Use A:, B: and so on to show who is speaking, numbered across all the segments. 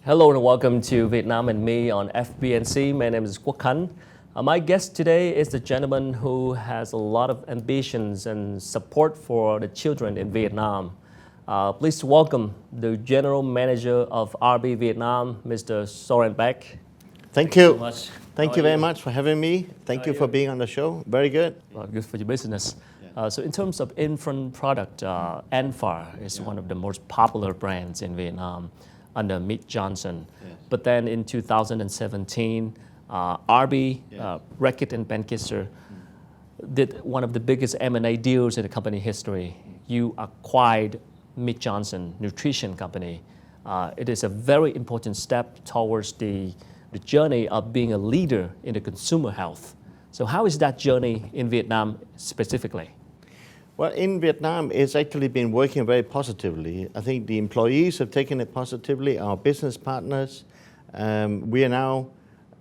A: Hello and welcome to Vietnam and Me on FBNC. My name is Quảng. My guest today is the gentleman who has a lot of ambitions and support for the children in Vietnam. Please welcome the General Manager of RB Vietnam, Mr. Soren.
B: Thank you.
A: So much.
B: Thank you very much for having me. Thank you for being on the show. Very good.
A: Well, good for your business. So in terms of infant product, Enfa is one of the most popular brands in Vietnam under Meet Johnson.
B: Yes.
A: But then in 2017, RB, Reckitt and Benckiser, did one of the biggest M&A deals in the company history. You acquired Meet Johnson Nutrition Company. It is a very important step towards the journey of being a leader in the consumer health. So how is that journey in Vietnam specifically?
B: Well, in Vietnam, it's actually been working very positively. I think the employees have taken it positively, our business partners. We are now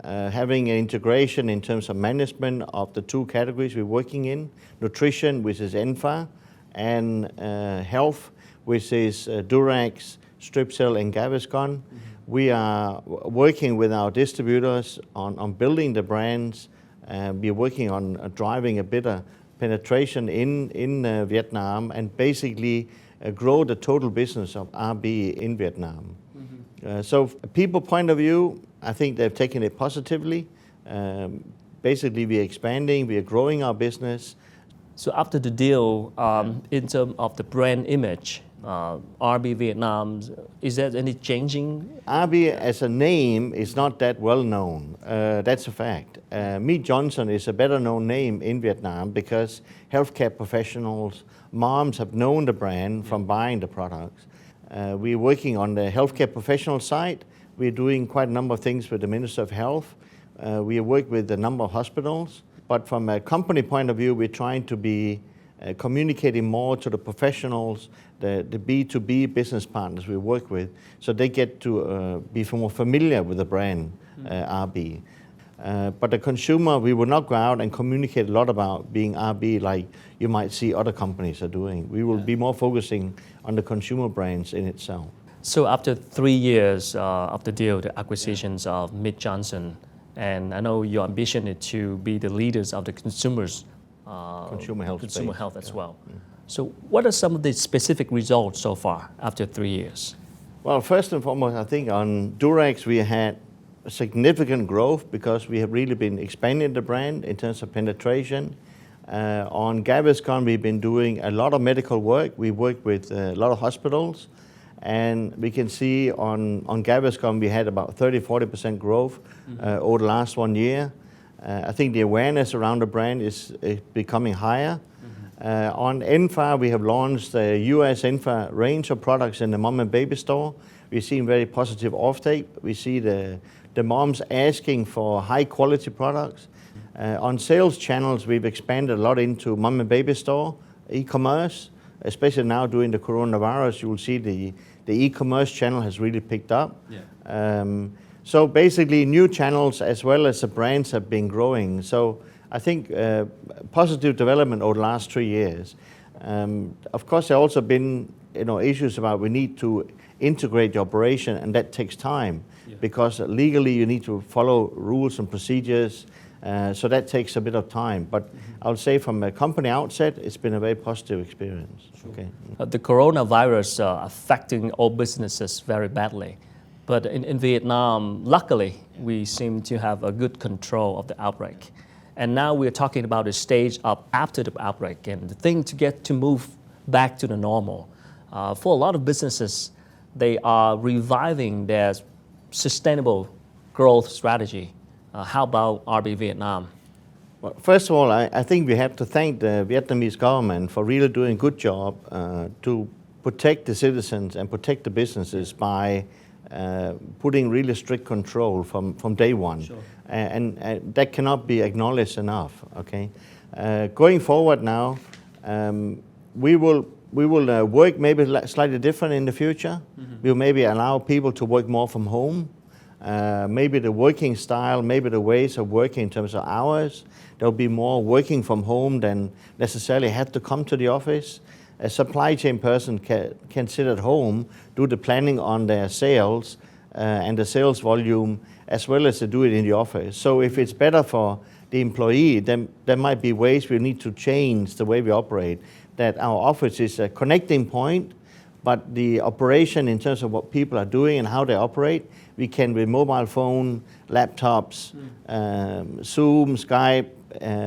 B: having an integration in terms of management of the two categories we're working in. Nutrition, which is Enfa, and health, which is Durex, Strepsil, and Gaviscon. We are working with our distributors on building the brands. We're working on driving a better penetration in Vietnam and basically grow the total business of RB in Vietnam. So people point of view, I think they've taken it positively. Basically, we're expanding, we are growing our business.
A: So after the deal, in terms of the brand image, RB Vietnam, is there any changing?
B: RB as a name is not that well known. That's a fact. Meet Johnson is a better known name in Vietnam because healthcare professionals, moms have known the brand from buying the products. We're working on the healthcare professional side. We're doing quite a number of things with the Minister of Health. We work with a number of hospitals. But from a company point of view, we're trying to be communicating more to the professionals, the B2B business partners we work with, so they get to be more familiar with the brand RB. But the consumer, we will not go out and communicate a lot about being RB like you might see other companies are doing. We will be more focusing on the consumer brands in itself.
A: So after 3 years of the deal, the acquisitions of Meet Johnson, and I know your ambition is to be the leaders of the consumer health as well. So what are some of the specific results so far after 3 years?
B: Well, first and foremost, I think on Durex we had significant growth because we have really been expanding the brand in terms of penetration. On Gaviscon, we've been doing a lot of medical work. We work with a lot of hospitals, and we can see on Gaviscon we had about 30-40% growth over the last 1 year. I think the awareness around the brand is becoming higher. On Enfa, we have launched the US Enfa range of products in the mom and baby store. We've seen very positive offtake. We see the moms asking for high quality products. On sales channels, we've expanded a lot into mom and baby store, e-commerce, especially now during the coronavirus. You will see the e-commerce channel has really picked up. So basically new channels as well as the brands have been growing. So I think positive development over the last 3 years. Of course, there have also been issues about we need to integrate the operation, and that takes time because legally you need to follow rules and procedures. So that takes a bit of time. But I would say from a company outset, it's been a very positive experience. Okay.
A: The coronavirus affecting all businesses very badly. But in Vietnam, luckily, we seem to have a good control of the outbreak. And now we're talking about the stage of after the outbreak and the thing to get to move back to the normal. For a lot of businesses, they are reviving their sustainable growth strategy. How about RB Vietnam?
B: Well, first of all, I think we have to thank the Vietnamese government for really doing a good job to protect the citizens and protect the businesses by putting really strict control from day one.
A: Sure.
B: And that cannot be acknowledged enough. Okay, going forward now, we will work maybe slightly different in the future. We'll maybe allow people to work more from home. Maybe the working style, maybe the ways of working in terms of hours, there'll be more working from home than necessarily have to come to the office. A supply chain person can sit at home, do the planning on their sales, and the sales volume as well as to do it in the office. So if it's better for the employee, then there might be ways we need to change the way we operate. That our office is a connecting point, but the operation in terms of what people are doing and how they operate, we can with mobile phone, laptops, Zoom, Skype,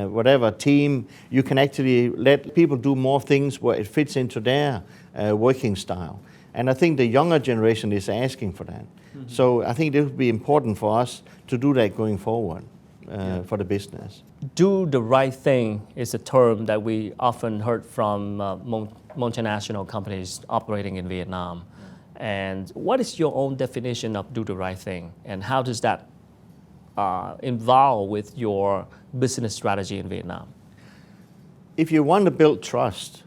B: whatever, team, you can actually let people do more things where it fits into their working style. And I think the younger generation is asking for that. So I think it would be important for us to do that going forward for the business.
A: Do the right thing is a term that we often heard from multinational companies operating in Vietnam. And what is your own definition of do the right thing? And how does that involve with your business strategy in Vietnam?
B: If you want to build trust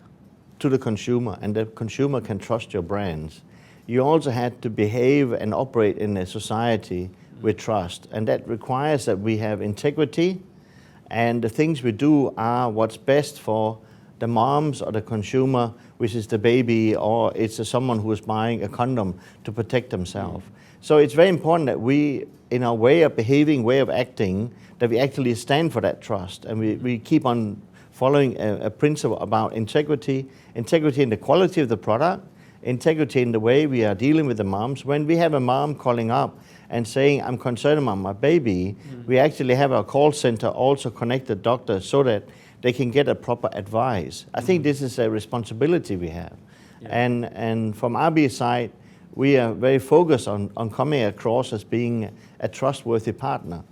B: to the consumer and the consumer can trust your brands, you also have to behave and operate in a society with trust. And that requires that we have integrity and the things we do are what's best for the moms or the consumer, which is the baby, or it's someone who is buying a condom to protect themselves. So it's very important that we, in our way of behaving, way of acting, that we actually stand for that trust. And we keep on following a principle about integrity in the quality of the product, integrity in the way we are dealing with the moms. When we have a mom calling up and saying, I'm concerned about my baby, we actually have our call center also connect the doctor so that they can get a proper advice. I think this is a responsibility we have. And from RB side, we are very focused on coming across as being a trustworthy partner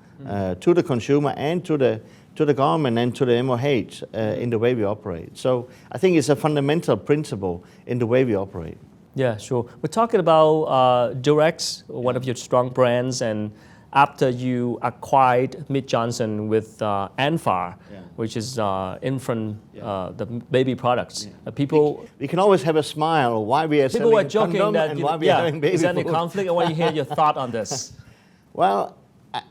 B: to the consumer and to the government and to the MOH in the way we operate. So I think it's a fundamental principle in the way we operate.
A: Yeah, sure. We're talking about Durex, one of your strong brands, and after you acquired Mead Johnson with Enfa, which is infant, the baby products. People...
B: We can always have a smile why we are
A: people
B: selling
A: were joking that,
B: and why we are having baby
A: is there any
B: food.
A: conflict? I want to hear your thought on this.
B: Well,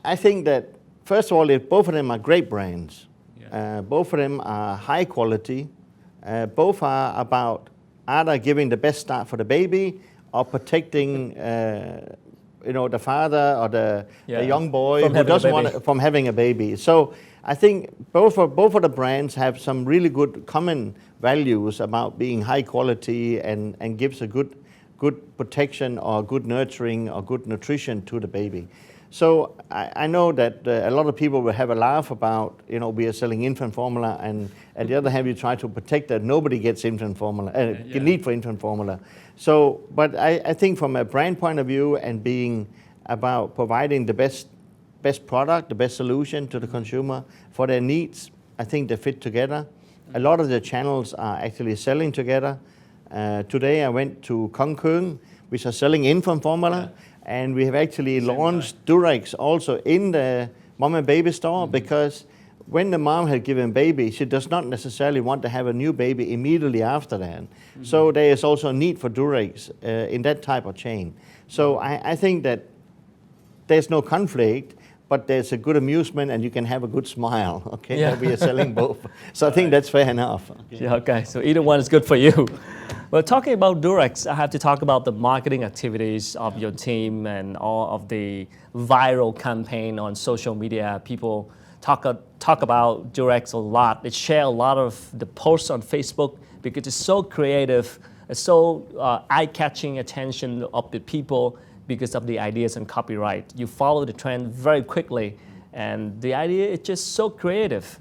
B: I think that, first of all, both of them are great brands. Both of them are high quality. Both are about either giving the best start for the baby or protecting the father or the young boy who doesn't want from having a baby. So I think both of the brands have some really good common values about being high quality and gives a good protection or good nurturing or good nutrition to the baby. So I know that a lot of people will have a laugh about, we are selling infant formula, and at the other hand, we try to protect that nobody gets infant formula, need for infant formula. So, but I think from a brand point of view and being about providing the best product, the best solution to the consumer for their needs, I think they fit together. A lot of the channels are actually selling together. Today I went to THØNG, which are selling infant formula. And we have actually launched Durex also in the mom and baby store because when the mom has given baby, she does not necessarily want to have a new baby immediately after that. So there is also a need for Durex in that type of chain. So I think that there's no conflict, but there's a good amusement and you can have a good smile, okay? Yeah. We are selling both. So I think that's fair enough.
A: Okay, so either one is good for you. Well, talking about Durex, I have to talk about the marketing activities of your team and all of the viral campaign on social media. People talk about Durex a lot. They share a lot of the posts on Facebook because it's so creative, it's so eye-catching attention of the people because of the ideas and copyright. You follow the trend very quickly, and the idea is just so creative.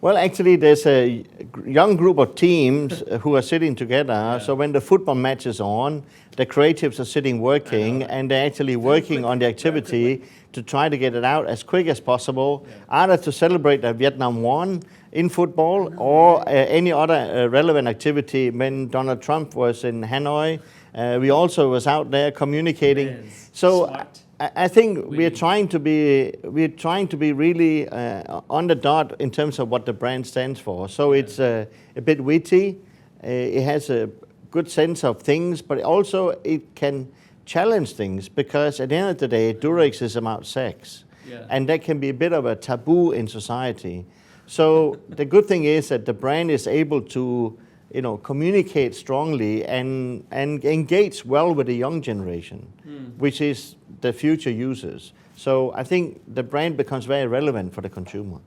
B: Well, actually, there's a young group of teams who are sitting together. So when the football match is on, the creatives are sitting working, and they're actually working on the activity to try to get it out as quick as possible, either to celebrate that Vietnam won in football or any other relevant activity. When Donald Trump was in Hanoi, we also was out there communicating. So I think we're trying to be really on the dot in terms of what the brand stands for. So it's a bit witty. It has a good sense of things, but also it can challenge things because at the end of the day, Durex is about sex, and that can be a bit of a taboo in society. So the good thing is that the brand is able to communicate strongly and engage well with the young generation, which is the future users. So I think the brand becomes very relevant for the consumer.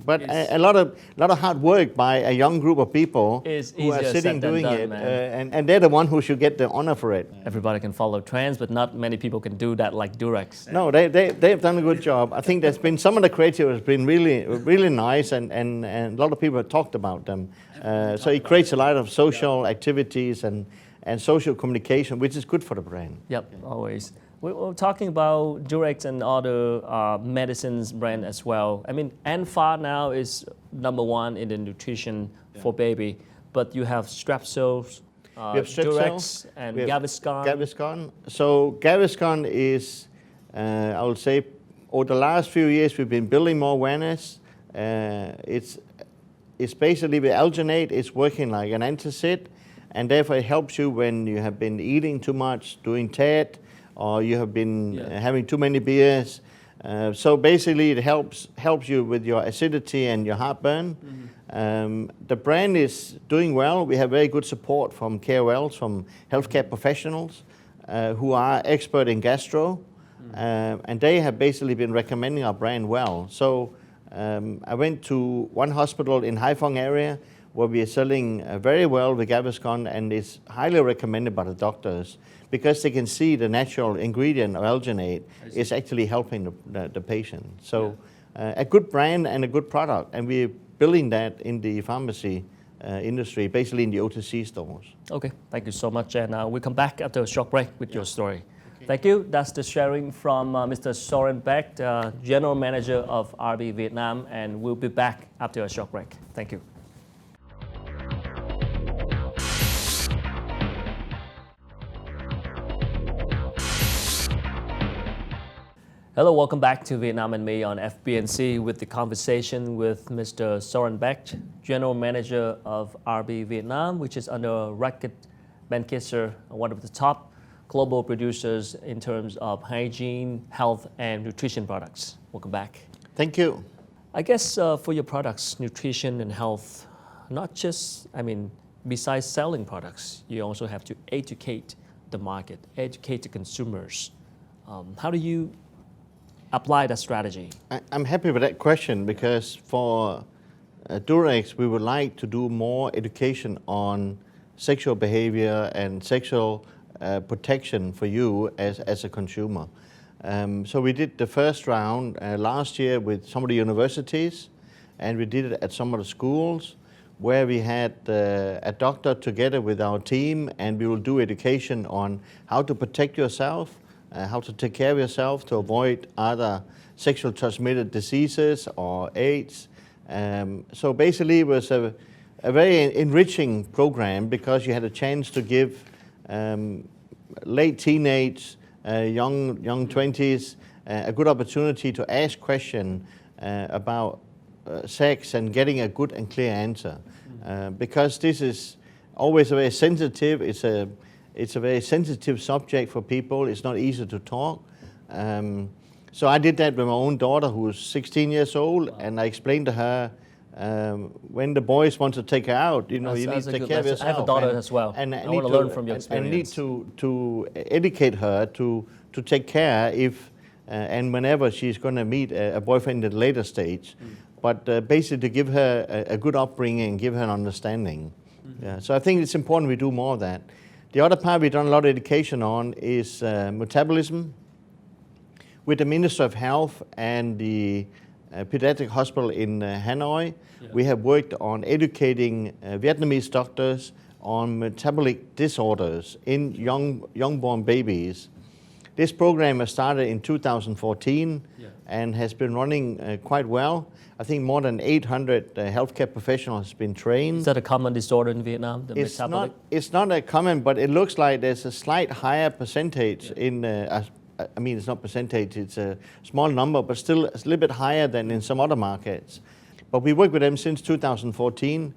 B: But a lot of hard work by a young group of people who are sitting doing it, and they're the one who should get the honor for it.
A: Everybody can follow trends, but not many people can do that like Durex.
B: No, they've done a good job. I think there's been some of the creative has been really nice, and a lot of people have talked about them. So it creates a lot of social activities and social communication, which is good for the brand.
A: Yep, always. We're talking about Durex and other medicines brand as well. I mean, Enfa now is #1 in the nutrition for baby, but you have Strepsils, Durex, and Gaviscon.
B: Gaviscon. So Gaviscon is, I would say, over the last few years we've been building more awareness. It's basically with alginate. It's working like an antacid, and therefore it helps you when you have been eating too much, doing TED, or you have been having too many beers. So basically it helps you with your acidity and your heartburn. The brand is doing well. We have very good support from KOLs, from healthcare professionals who are expert in gastro, and they have basically been recommending our brand well. So I went to one hospital in Haiphong area where we are selling very well with Gaviscon, and it's highly recommended by the doctors because they can see the natural ingredient of alginate is actually helping the patient. So a good brand and a good product, and we're building that in the pharmacy industry, basically in the OTC stores.
A: Okay, thank you so much, and we'll come back after a short break with your story. Okay. Thank you. That's the sharing from Mr. Soren Beck, General Manager of RB Vietnam, and we'll be back after a short break. Thank you. Hello, welcome back to Vietnam and Me on FBNC with the conversation with Mr. Soren Beck, General Manager of RB Vietnam, which is under Reckitt Benckiser, one of the top global producers in terms of hygiene, health, and nutrition products. Welcome back.
B: Thank you.
A: I guess for your products, nutrition and health, not just, besides selling products, you also have to educate the market, educate the consumers. How do you apply that strategy?
B: I'm happy with that question because for Durex, we would like to do more education on sexual behavior and sexual protection for you as a consumer. So we did the first round last year with some of the universities, and we did it at some of the schools where we had a doctor together with our team, and we will do education on how to protect yourself, how to take care of yourself to avoid other sexual transmitted diseases or AIDS. So basically it was a very enriching program because you had a chance to give late teenage, young 20s a good opportunity to ask questions about sex and getting a good and clear answer. Because this is always a very sensitive, it's a very sensitive subject for people. It's not easy to talk. So I did that with my own daughter, who's 16 years old, and I explained to her when the boys want to take her out, you need to take care of yourself.
A: I have a daughter as well.
B: And
A: I want to learn from your experience.
B: And need to educate her to take care if and whenever she's going to meet a boyfriend at a later stage. But basically to give her a good upbringing and give her an understanding. Yeah, so I think it's important we do more of that. The other part we've done a lot of education on is metabolism. With the Ministry of Health and the pediatric hospital in Hanoi, we have worked on educating Vietnamese doctors on metabolic disorders in young-born babies. This program has started in 2014 and has been running quite well. I think more than 800 healthcare professionals have been trained.
A: Is that a common disorder in Vietnam, the metabolic?
B: It's not a common, but it looks like there's a slight higher percentage in, it's not percentage, it's a small number, but still it's a little bit higher than in some other markets. But we work with them since 2014,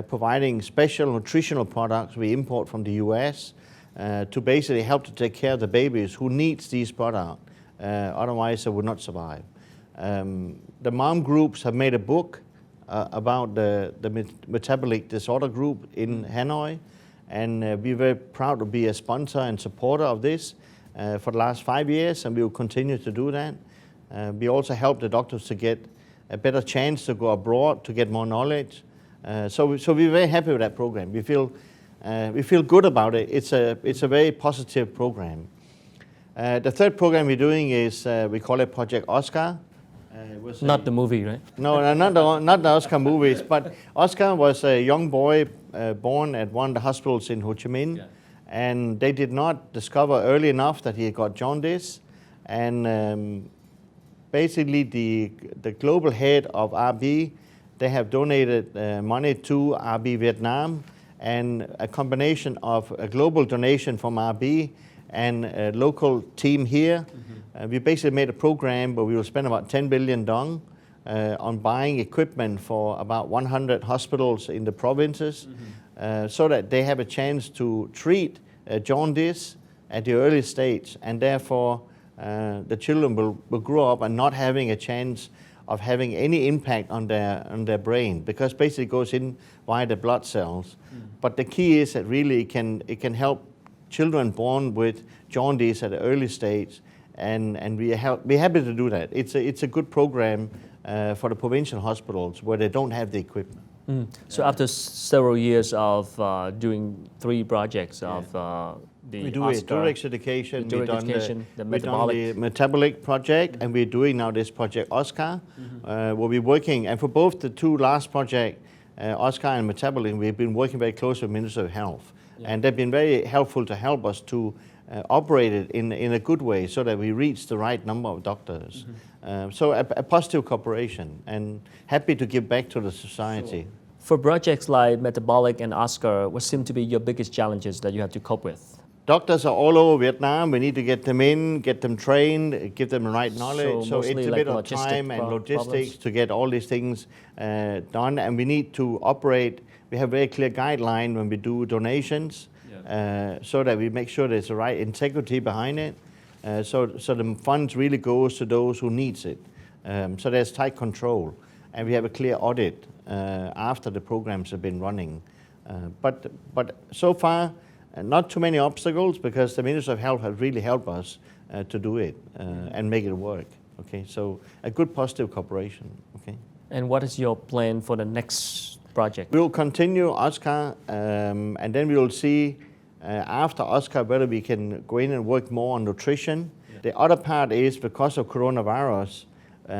B: providing special nutritional products we import from the US to basically help to take care of the babies who needs these products. Otherwise they would not survive. The mom groups have made a book about the metabolic disorder group in Hanoi, and we're very proud to be a sponsor and supporter of this for the last 5 years, and we will continue to do that. We also help the doctors to get a better chance to go abroad to get more knowledge. So we're very happy with that program. We feel good about it. It's a very positive program. The third program we're doing is we call it Project Oscar.
A: Not the movie, right?
B: No, not the Oscar movies, but Oscar was a young boy born at one of the hospitals in Ho Chi Minh, and they did not discover early enough that he got jaundice, and basically the global head of RB, they have donated money to RB Vietnam, and a combination of a global donation from RB and a local team here. We basically made a program where we will spend about 10 billion dong on buying equipment for about 100 hospitals in the provinces, so that they have a chance to treat jaundice at the early stage, and therefore the children will grow up and not having a chance of having any impact on their brain, because basically it goes in via the blood cells. But the key is that really it can help children born with jaundice at an early stage, and we're happy to do that. It's a good program for the provincial hospitals where they don't have the equipment.
A: So after several years of doing 3 projects of the
B: we do
A: Oscar,
B: Durex education,
A: the
B: we've done
A: the
B: we've done the
A: metabolic.
B: metabolic project, and we're doing now this Project Oscar, where we're working, and for both the 2 last projects, Oscar and metabolic, we've been working very close with Ministry of Health, and they've been very helpful to help us to operate it in a good way, so that we reach the right number of doctors. So a positive cooperation, and happy to give back to the society.
A: Sure. For projects like metabolic and Oscar, what seem to be your biggest challenges that you have to cope with?
B: Doctors are all over Vietnam. We need to get them in, get them trained, give them the right knowledge. So it's a bit of time and logistics to get all these things done. And we need to operate. We have very clear guideline when we do donations, so that we make sure there's the right integrity behind it. So the funds really goes to those who needs it. So there's tight control, and we have a clear audit after the programs have been running. But so far, not too many obstacles, because the Ministry of Health has really helped us to do it and make it work. Okay, so a good positive cooperation. Okay.
A: And what is your plan for the next project?
B: We will continue Oscar, and then we will see after Oscar whether we can go in and work more on nutrition. The other part is, because of coronavirus,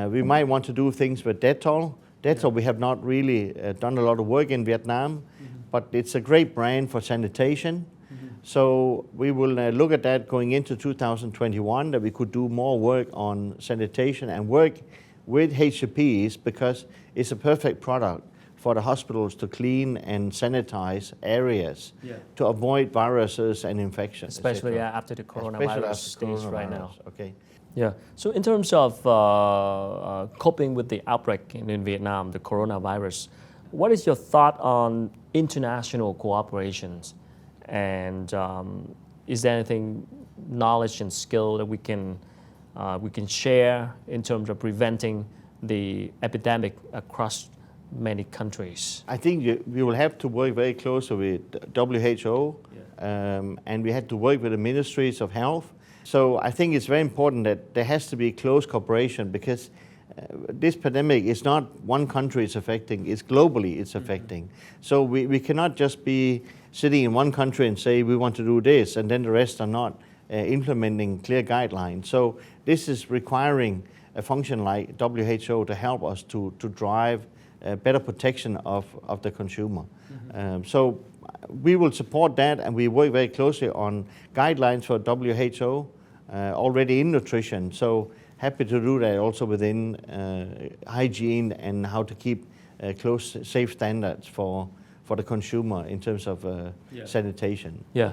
B: we might want to do things with Dettol. Dettol, we have not really done a lot of work in Vietnam, but it's a great brand for sanitation. So we will look at that going into 2021, that we could do more work on sanitation and work with HCPs, because it's a perfect product for the hospitals to clean and sanitize areas to avoid viruses and infections.
A: Especially after the coronavirus stage right now.
B: Okay.
A: Yeah. So in terms of coping with the outbreak in Vietnam, the coronavirus, what is your thought on international cooperations? And is there anything, knowledge and skill that we can share in terms of preventing the epidemic across many countries?
B: I think we will have to work very closely with WHO, and we have to work with the ministries of health. So I think it's very important that there has to be close cooperation, because this pandemic is not one country it's affecting, it's globally it's affecting. So we cannot just be sitting in one country and say we want to do this, and then the rest are not implementing clear guidelines. So this is requiring a function like WHO to help us to drive better protection of the consumer. So we will support that, and we work very closely on guidelines for WHO already in nutrition. So happy to do that also within hygiene and how to keep close, safe standards for the consumer in terms of sanitation.
A: Yeah.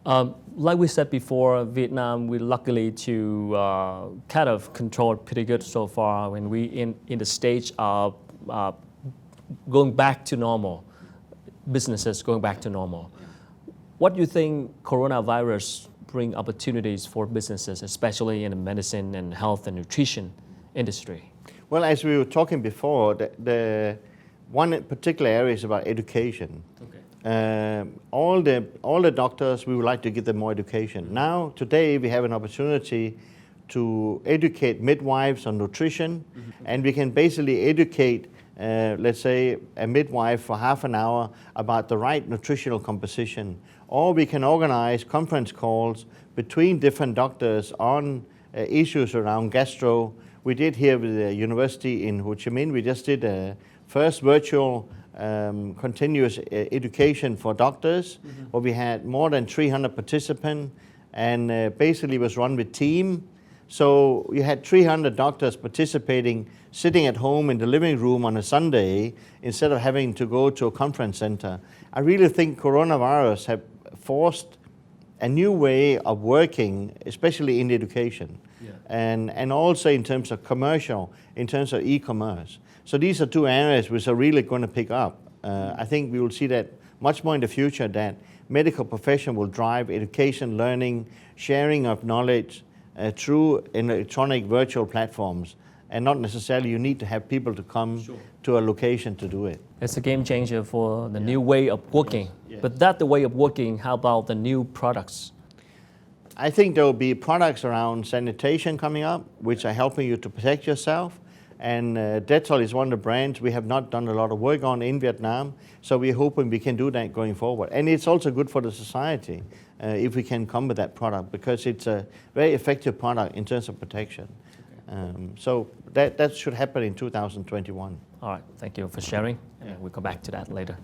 A: Like we said before, Vietnam, we're luckily to kind of control it pretty good so far when we in the stage of going back to normal, businesses going back to normal. What do you think coronavirus bring opportunities for businesses, especially in the medicine and health and nutrition industry?
B: Well, as we were talking before, the one particular area is about education.
A: Okay.
B: All the doctors, we would like to give them more education. Now, today, we have an opportunity to educate midwives on nutrition, and we can basically educate, let's say, a midwife for half an hour about the right nutritional composition. Or we can organize conference calls between different doctors on issues around gastro. We did here with the university in Ho Chi Minh, we just did a first virtual continuous education for doctors, where we had more than 300 participants, and basically was run with team. So you had 300 doctors participating, sitting at home in the living room on a Sunday, instead of having to go to a conference center. I really think coronavirus have forced a new way of working, especially in education, and also in terms of commercial, in terms of e-commerce. So these are two areas which are really going to pick up. I think we will see that much more in the future, that medical profession will drive education, learning, sharing of knowledge through electronic virtual platforms, and not necessarily you need to have people to come to a location to do it.
A: It's a game changer for the new way of working.
B: Yes.
A: But that the way of working, how about the new products?
B: I think there will be products around sanitation coming up, which are helping you to protect yourself. And Dettol is one of the brands we have not done a lot of work on in Vietnam, so we're hoping we can do that going forward. And it's also good for the society if we can come with that product, because it's a very effective product in terms of protection. So that should happen in 2021.
A: All right, thank you for sharing. We'll come back to that later.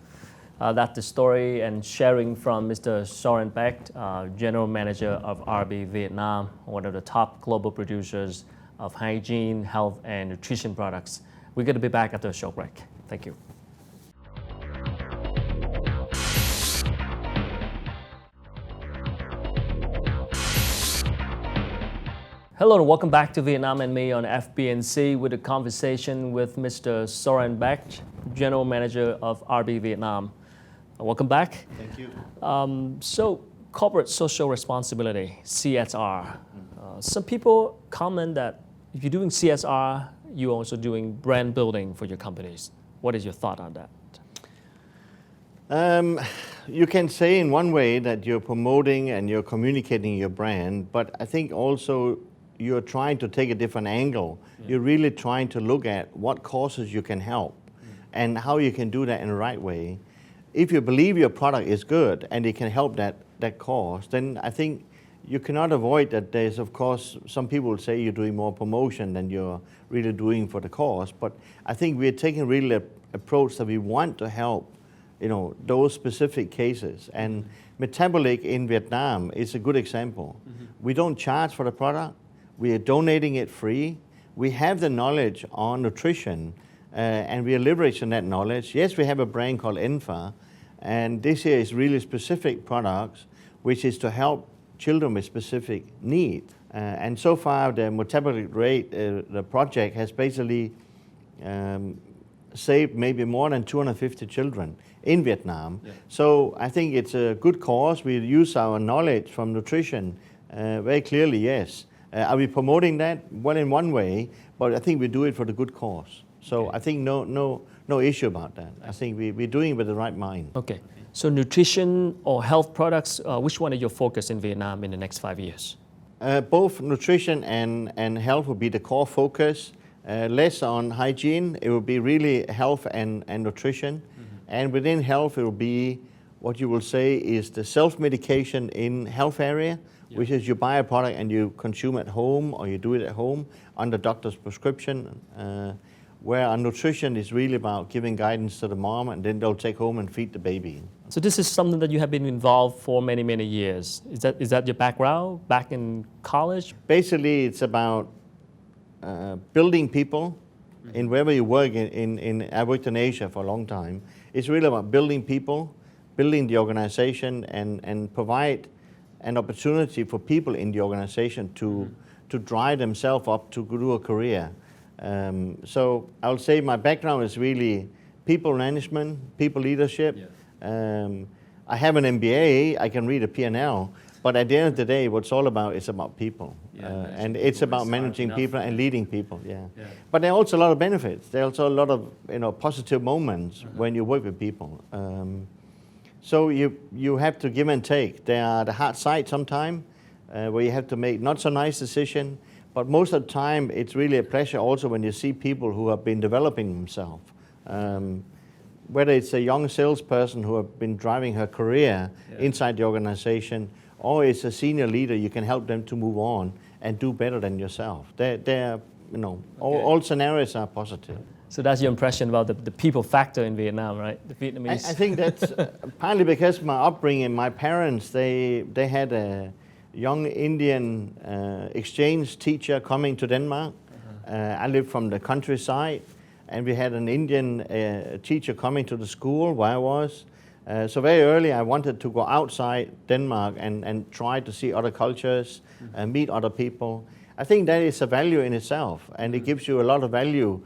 A: That's the story and sharing from Mr. Soren Beck, General Manager of RB Vietnam, one of the top global producers of hygiene, health, and nutrition products. We're going to be back after a short break. Thank you. Hello and welcome back to Vietnam and Me on FBNC with a conversation with Mr. Soren Beck, General Manager of RB Vietnam. Welcome back.
B: Thank you.
A: So, corporate social responsibility, CSR. Some people comment that if you're doing CSR, you're also doing brand building for your companies. What is your thought on that?
B: You can say in one way that you're promoting and you're communicating your brand, but I think also you're trying to take a different angle. You're really trying to look at what causes you can help and how you can do that in the right way. If you believe your product is good and it can help that cause, then I think you cannot avoid that there's, of course, some people will say you're doing more promotion than you're really doing for the cause. But I think we're taking really an approach that we want to help, those specific cases. And Metabolic in Vietnam is a good example. We don't charge for the product. We are donating it free. We have the knowledge on nutrition, and we are leveraging that knowledge. Yes, we have a brand called Enfa, and this here is really specific products, which is to help children with specific needs. And so far, the mortality rate, the project has basically saved maybe more than 250 children in Vietnam. So I think it's a good cause. We use our knowledge from nutrition very clearly, yes. Are we promoting that? Well, in one way, but I think we do it for the good cause. So I think no issue about that. I think we're doing it with the right mind.
A: Okay. So nutrition or health products, which one is your focus in Vietnam in the next 5 years?
B: Both nutrition and health will be the core focus. Less on hygiene. It will be really health and nutrition. And within health, it will be what you will say is the self-medication in health area, which is you buy a product and you consume at home or you do it at home under doctor's prescription. Where our nutrition is really about giving guidance to the mom, and then they'll take home and feed the baby.
A: So this is something that you have been involved for many, many years. Is that your background back in college?
B: Basically, it's about building people in wherever you work. I worked in Asia for a long time. It's really about building people, building the organization, and provide an opportunity for people in the organization to drive themselves up to do a career. So I'll say my background is really people management, people leadership. I have an MBA, I can read a P&L, But at the end of the day, what's all about is about people. And it's about managing
A: enough.
B: people and leading people, But there are also a lot of benefits. There are also a lot of positive moments when you work with people. So you have to give and take. There are the hard side sometimes where you have to make not so nice decision, but most of the time it's really a pleasure also when you see people who have been developing themselves. Whether it's a young salesperson who have been driving her career inside the organization, or it's a senior leader, you can help them to move on and do better than yourself. All scenarios are positive.
A: So that's your impression about the people factor in Vietnam, right? The Vietnamese.
B: I think that's partly because my upbringing. My parents, they had a young Indian exchange teacher coming to Denmark. I lived from the countryside, and we had an Indian teacher coming to the school where I was. So very early I wanted to go outside Denmark and try to see other cultures and meet other people. I think that is a value in itself, and it gives you a lot of value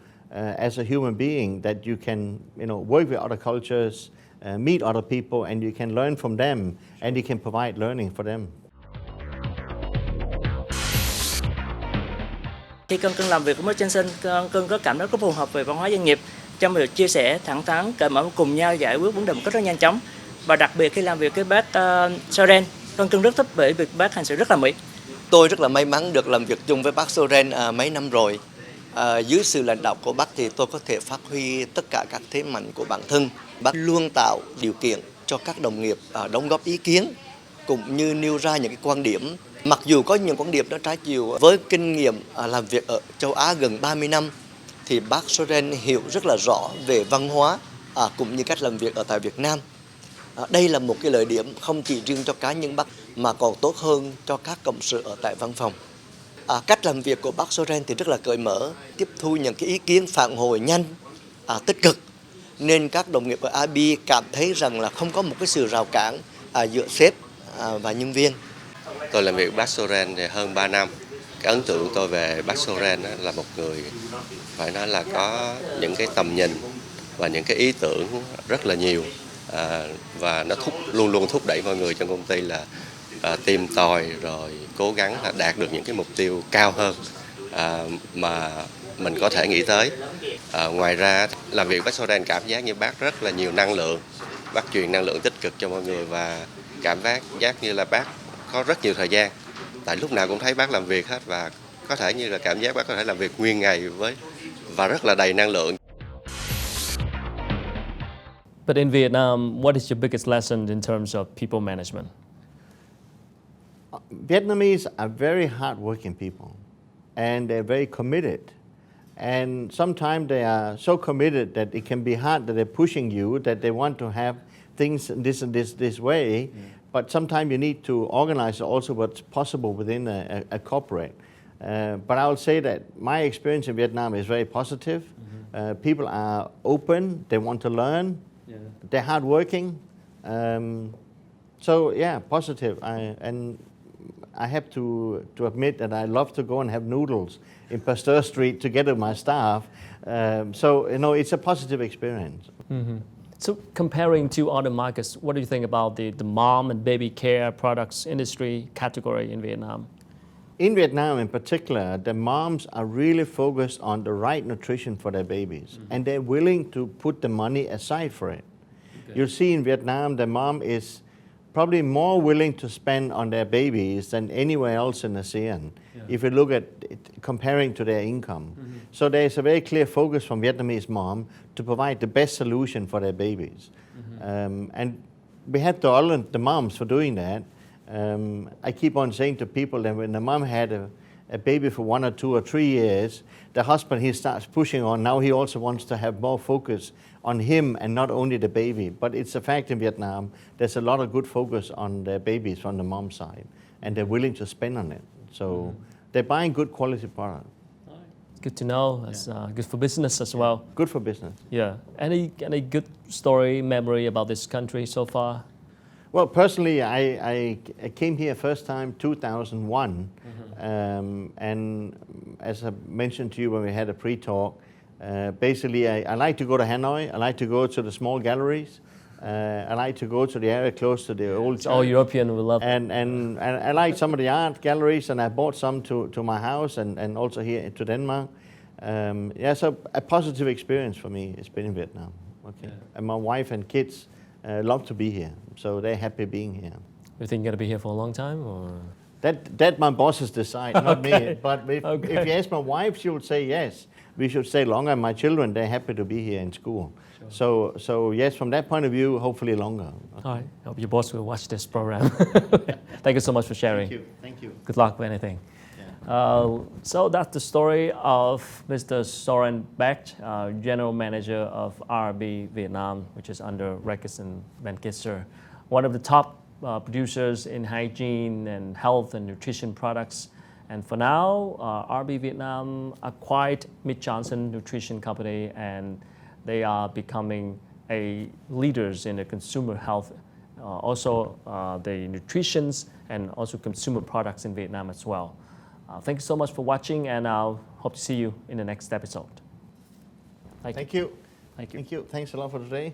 B: as a human being, that you can work with other cultures, meet other people, and you can learn from them, and you can provide learning for them.
C: Khi con cưng làm việc với trên sân, con cưng có cảm giác rất phù hợp về văn hóa doanh nghiệp trong việc chia sẻ thẳng thắn, cởi mở cùng nhau giải quyết vấn đề một cách rất nhanh chóng. Và đặc biệt khi làm việc với bác Soren, con cưng rất thích bởi việc bác hành xử rất là mỹ.
D: Tôi rất là may mắn được làm việc chung với bác Soren mấy năm rồi. Dưới sự lãnh đạo của bác thì tôi có thể phát huy tất cả các thế mạnh của bản thân. Bác luôn tạo điều kiện cho các đồng nghiệp đóng góp ý kiến, cũng như nêu ra những cái quan điểm. Mặc dù có những quan điểm nó trái chiều, với kinh nghiệm làm việc ở châu Á gần 30 năm, thì bác Soren hiểu rất là rõ về văn hóa cũng như cách làm việc ở tại Việt Nam. Đây là một cái lợi điểm không chỉ riêng cho cá nhân bác mà còn tốt hơn cho các cộng sự ở tại văn phòng. Cách làm việc của bác Soren thì rất là cởi mở, tiếp thu những cái ý kiến phản hồi nhanh, tích cực, nên các đồng nghiệp ở IB cảm thấy rằng là không có một cái sự rào cản giữa sếp và nhân viên.
E: Tôi làm việc với bác Soren thì hơn 3 năm. Cái ấn tượng của tôi về bác Soren là một người phải nói là có những cái tầm nhìn và những cái ý tưởng rất là nhiều, và nó luôn luôn thúc đẩy mọi người trong công ty là tìm tòi rồi cố gắng là đạt được những cái mục tiêu cao hơn mà mình có thể nghĩ tới. Ngoài ra làm việc với bác Soren cảm giác như bác rất là nhiều năng lượng, bác truyền năng lượng tích cực cho mọi người, và cảm giác như là bác có rất nhiều thời gian. Tại lúc nào cũng thấy bác làm việc hết, và có thể như là cảm giác bác có thể làm việc nguyên ngày và rất là đầy năng lượng.
A: But in Vietnam, what is your biggest lesson in terms of people management?
B: Vietnamese are very hard-working people, and they're very committed. And sometimes they are so committed that it can be hard that they're pushing you, that they want to have things this way. But sometimes you need to organize also what's possible within a corporate. But I will say that my experience in Vietnam is very positive. People are open, they want to learn, they're hardworking. So yeah, positive. And I have to admit that I love to go and have noodles in Pasteur Street together with my staff. So it's a positive experience.
A: So comparing to other markets, what do you think about the mom and baby care products industry category in Vietnam?
B: In Vietnam in particular, the moms are really focused on the right nutrition for their babies, and they're willing to put the money aside for it. Okay. You'll see in Vietnam, the mom is probably more willing to spend on their babies than anywhere else in ASEAN, if you look at it, comparing to their income. So there's a very clear focus from Vietnamese mom to provide the best solution for their babies. And we have to honor the moms for doing that. I keep on saying to people that when the mom had a baby for 1 or 2 or 3 years, the husband, he starts pushing on. Now he also wants to have more focus on him and not only the baby. But it's a fact in Vietnam, there's a lot of good focus on their babies from the mom's side, and they're willing to spend on it. So they're buying good quality product.
A: Good to know. That's good for business as well.
B: Good for business.
A: Yeah. Any good story, memory about this country so far?
B: Well, personally, I came here first time 2001, and as I mentioned to you when we had a pre-talk, basically I like to go to Hanoi. I like to go to the small galleries. I like to go to the area close to the old
A: It's all European, we love it.
B: and I like some of the art galleries, and I bought some to my house and also here to Denmark. Yeah, so a positive experience for me. It's been in Vietnam. Okay, and my wife and kids love to be here, so they're happy being here.
A: You think you're going to be here for a long time? Or?
B: That my bosses decide, not me. But if
A: Okay.
B: you ask my wife, she would say yes. We should stay longer. My children, they're happy to be here in school. So yes, from that point of view, hopefully longer. Okay.
A: All right. I hope your boss will watch this program. Thank you so much for sharing.
B: Thank you.
A: Good luck with anything. So that's the story of Mr. Soren Bach, General Manager of RB Vietnam, which is under Reckes and Van Kisser, one of the top producers in hygiene and health and nutrition products. And for now, RB Vietnam acquired Mead Johnson Nutrition Company, and they are becoming a leaders in the consumer health, also the nutritions and also consumer products in Vietnam as well. Thank you so much for watching, and I'll hope to see you in the next episode.
B: Thank you.
A: Thank you.
B: Thank you. Thanks a lot for today.